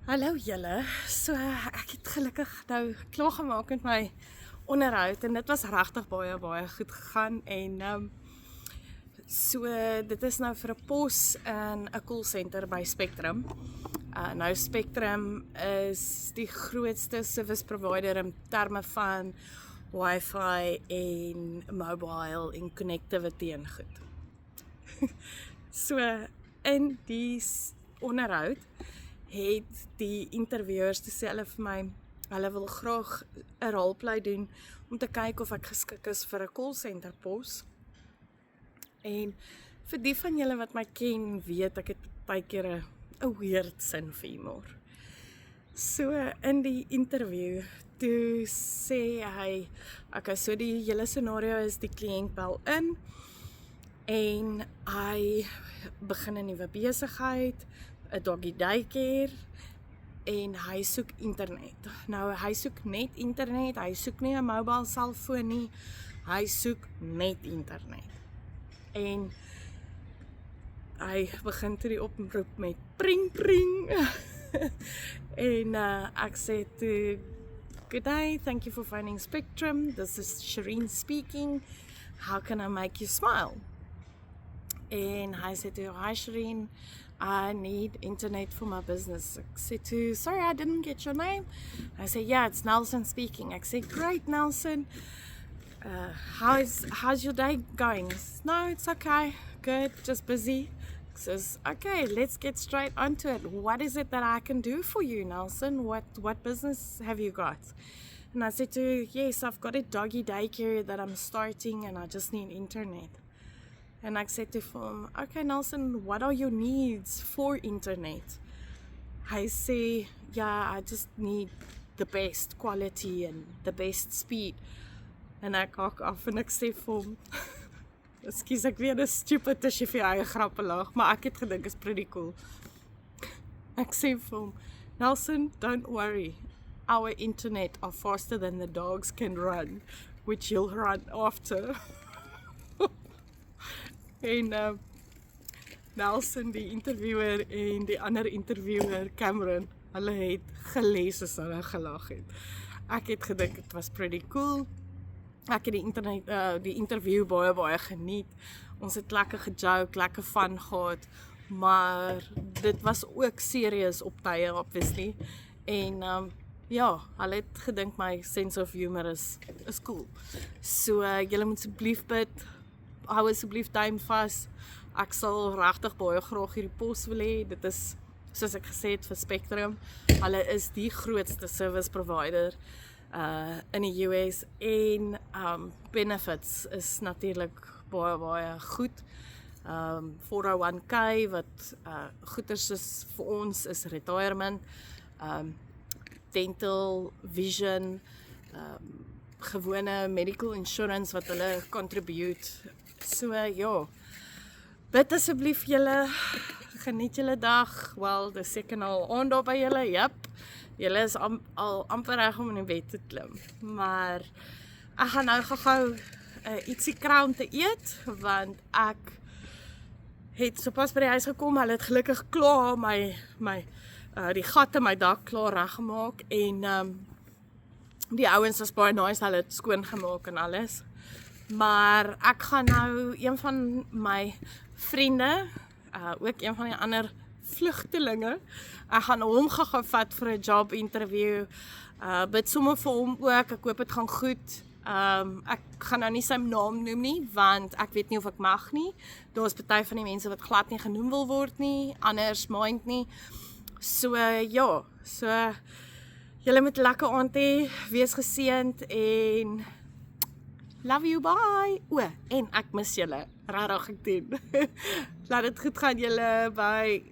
Hallo julle, so ek het gelukkig nou klaar gemaak met my onderhoud en dit was regtig baie goed gegaan en so dit is nou vir 'n pos in 'n call center by Spectrum. Nou Spectrum is die grootste service provider in terme van Wi-Fi en mobile en connectivity en goed. So in die onderhoud het die interviewers gesê hulle vir my, hulle wil graag 'n roleplay doen om te kyk of ek geskik is vir 'n call center pos. En vir die van julle wat my ken, weet ek het baie keer 'n weird sin vir humor. So in die interview, toe sê hy, okay, so die hele scenario is die kliënt bel in en hy begin 'n nuwe besigheid, 'n doggy daycare en hy soek internet. Nou hy soek net internet, hy soek nie 'n mobile selfoon nie, hy soek net internet. En hy begin toe die oproep met pring pring. En ek sê toe, good day, thank you for finding Spectrum, this is Shireen speaking, how can I make you smile? En hy sê toe, hi Shireen, I need internet for my business. Ek sê toe, sorry, I didn't get your name. I say, yeah, it's Nelson speaking. Ek sê, great Nelson, how's your day going? He says, no, it's okay, good, just busy. He says, okay, let's get straight onto it. What is it that I can do for you, Nelson? What business have you got? And I said to, yes, I've got a doggy daycare that I'm starting and I just need internet. And I said to him, okay Nelson, what are your needs for internet? Hy sê, yeah, I just need the best quality and the best speed. En ek hak af en ek sê vir hom, ekskuus, ek weet dis stupid as jy vir jou eie grappe lag, maar ek het gedink is pretty cool. Ek sê vir hom, Nelson, don't worry, our internet are faster than the dogs can run, which you'll run after. En Nelson, die interviewer en die ander interviewer, Cameron, hulle het gelees as hulle gelag het. Ek het gedink dit was pretty cool. Ek het die interview baie geniet. Ons het lekker gejoke, lekker fun gehad, maar dit was ook serious op tye, obviously. En ja, hulle het gedink my sense of humor is cool. So julle moet asseblief bid, hou asseblief duim vas. Ek sal regtig baie graag hierdie pos wil hê. Dit is, soos ek gesê het, vir Spectrum. Hulle is die grootste service provider in die US en benefits is natuurlik baie goed. 401k wat goeders is vir ons is retirement, dental, vision, gewone medical insurance wat hulle contribute. So ja, bid asseblief julle, geniet julle dag. Wel, dis seker nou al aand daar by julle, jep. Julle is al amper reg om in die bed te klim. Maar ek gaan nou gou ietsie kraam te eet, want ek het sopas by die huis gekom. Hulle het gelukkig klaar die gat in my dak klaar reggemaak en die ouens was baie nice, hulle het skoon gemaak en alles. Maar ek gaan nou een van my vriende, ook een van die ander vlugtelinge, ek gaan hom gou vat vir 'n job interview, bid sommer vir hom ook, ek hoop dit gaan goed. Ek gaan nou nie sy naam noem nie, want ek weet nie of ek mag nie. Daar is party van die mense wat glad nie genoem wil word nie, anders mind nie. So ja, so julle moet lekker aand hê, wees geseënd en love you, bye. En ek mis julle, regtig ek doen. Laat dit goed gaan julle, bye.